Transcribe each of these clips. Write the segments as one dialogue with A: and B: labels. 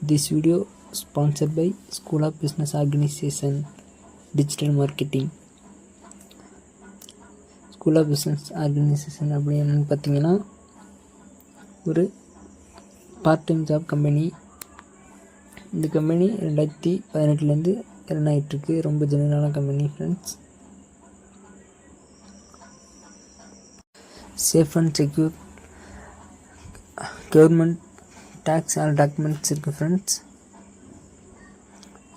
A: This video sponsored by School of Business Organization Digital Marketing. School of Business Organization அப்படி என்னென்னு பார்த்தீங்கன்னா ஒரு part time job company. இந்த company 2018 run ஆகிட்டுருக்கு. ரொம்ப ஜெனுவனான company friends. Safe and secure government tax all documents இருக்குது friends.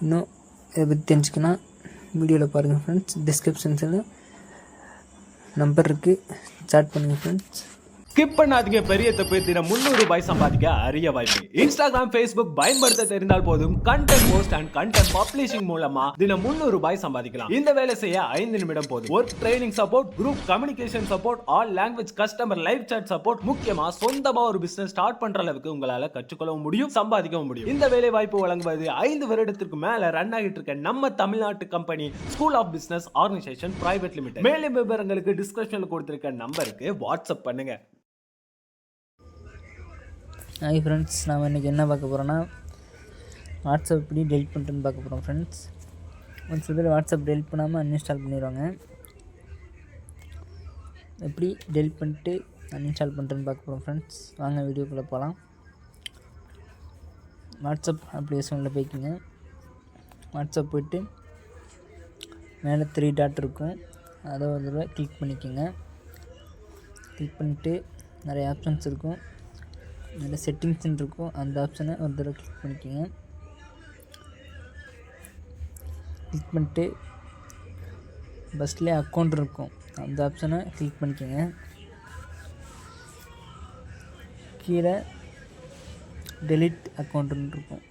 A: இன்னும் இதை பற்றி தெரிஞ்சுக்கணும் வீடியோவில் பாருங்கள் ஃப்ரெண்ட்ஸ். டிஸ்கிரிப்ஷன்ஸில் நம்பர் இருக்குது, சாட் பண்ணுங்கள் ஃப்ரெண்ட்ஸ்.
B: ஸ்கிப் பண்ணாதீங்க. பெரிய தப்பு. தினம் 300 ரூபாய் சம்பாதிக்க அரிய வாய்ப்பு. இன்ஸ்டாகிராம், ஃபேஸ்புக் பயன்படுத்த தெரிந்தால் போதும் content post and content publishing மூலமா தினம் 300 ரூபாய் சம்பாதிக்கலாம். இந்த வேலை செய்ய 5 நிமிடம் போதும். Work training support, group communication support, all language customer live chat support, முக்கியமா சொந்தமா ஒரு பிசினஸ் ஸ்டார்ட் பண்ற அளவுக்கு உங்களால கற்றுக்கொள்ளவும் முடியும், சம்பாதிக்கவும் முடியும். இந்த வேலை வாய்ப்பு வழங்குவது 5 வருடத்திற்கு மேல ரன் ஆகிட்டு இருக்க நம்ம தமிழ்நாட்டு company school of business organisation private limited. மேலும் விவரங்களுக்கு டிஸ்கிரிப்ஷன்ல கொடுத்திருக்க நம்பருக்கு வாட்ஸ்அப் பண்ணுங்க.
A: ஹாய் ஃப்ரெண்ட்ஸ், நாம் இன்றைக்கி என்ன பார்க்க போகிறோன்னா வாட்ஸ்அப் எப்படி டெலிட் பண்ணுறேன்னு பார்க்க போகிறோம் ஃப்ரெண்ட்ஸ். ஒரு சில பேர் வாட்ஸ்அப் டெலிட் பண்ணாமல் அன்இன்ஸ்டால் பண்ணிடுவாங்க. எப்படி டெலிட் பண்ணிட்டு அன்இன்ஸ்டால் பண்ணுறேன்னு பார்க்க போகிறோம் ஃப்ரெண்ட்ஸ். வாங்க வீடியோக்குள்ளே போகலாம். வாட்ஸ்அப் அப்ளிகேஷனில் போய்க்குங்க. வாட்ஸ்அப் போய்ட்டு மேலே 3 டாட் இருக்கும், அதை ஒரு தடவை கிளிக் பண்ணிக்கோங்க. கிளிக் பண்ணிவிட்டு நிறைய ஆப்ஷன்ஸ் இருக்கும், அதில் செட்டிங்ஸ்ன்னு இருக்கும், அந்த ஆப்ஷனை ஒரு தடவை கிளிக் பண்ணிக்கோங்க. கிளிக் பண்ணிட்டு ஃபஸ்ட்லேயே அக்கௌண்ட் இருக்கும், அந்த ஆப்ஷனை கிளிக் பண்ணிக்கோங்க. கீழே டெலிட் அக்கௌண்ட்டுன்னு இருக்கும்,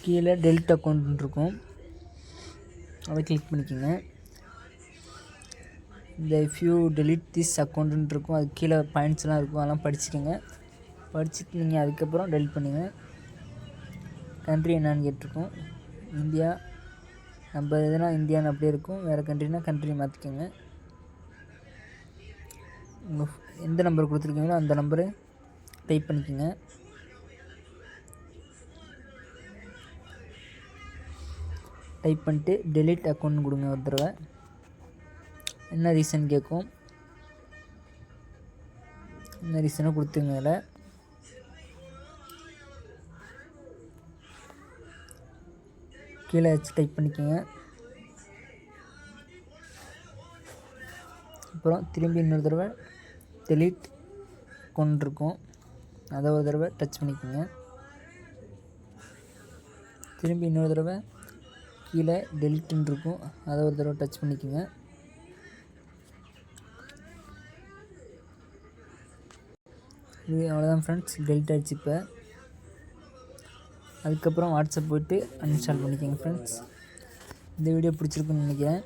A: கீழே டெலிட் அக்கௌண்ட்டுன்னு இருக்கும், அதை கிளிக் பண்ணிக்கோங்க. இந்த இஃப் யூ டெலிட் திஸ் அக்கௌண்ட்டுன்னு இருக்கும், அது கீழே பாயிண்ட்ஸ்லாம் இருக்கும், அதெல்லாம் படிச்சுக்கோங்க. படிச்சுட்டு நீங்கள் அதுக்கப்புறம் டெலிட் பண்ணுங்க. கண்ட்ரி என்னான்னு கேட்டிருக்கோம். இந்தியா, நம்ம எதுனா இந்தியான்னு அப்படியே இருக்கும். வேறு கண்ட்ரினா கண்ட்ரி மாற்றிக்கோங்க. உங்கள் எந்த நம்பர் கொடுத்துருக்கீங்களோ அந்த நம்பரை டைப் பண்ணிக்கோங்க. டைப் பண்ணிட்டு டெலிட் அக்கௌண்ட் கொடுங்க ஒரு தடவை. என்ன ரீசன் கேட்கும், என்ன ரீசனோ கொடுத்துங்க. அதில் கீழே வச்சு டைப் பண்ணிக்கோங்க. அப்புறம் திரும்பி இன்னொரு தடவை டெலிட் அக்கௌண்ட் இருக்கும், அதை ஒரு தடவை டச் பண்ணிக்கோங்க. திரும்பி இன்னொரு தடவை கீழே டெலிட்டுன்னு இருக்கும், அதை ஒரு தடவை டச் பண்ணிக்கோங்க. இது அவ்வளோதான் ஃப்ரெண்ட்ஸ், டெலிட் ஆகிடுச்சு. இப்போ அதுக்கப்புறம் வாட்ஸ்அப் போய்ட்டு அன்இன்ஸ்டால் பண்ணிக்கோங்க ஃப்ரெண்ட்ஸ். இந்த வீடியோ பிடிச்சிருக்குன்னு நினைக்கிறேன்.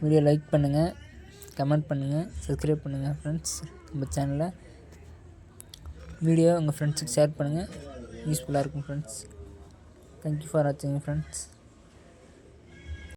A: வீடியோ லைக் பண்ணுங்கள், கமெண்ட் பண்ணுங்கள், சப்ஸ்கிரைப் பண்ணுங்கள் ஃப்ரெண்ட்ஸ். நம்ம சேனலை வீடியோ உங்கள் ஃப்ரெண்ட்ஸுக்கு ஷேர் பண்ணுங்கள், யூஸ்ஃபுல்லாக இருக்கும் ஃப்ரெண்ட்ஸ். தேங்க்யூ ஃபார் வாட்சிங் ஃப்ரெண்ட்ஸ்.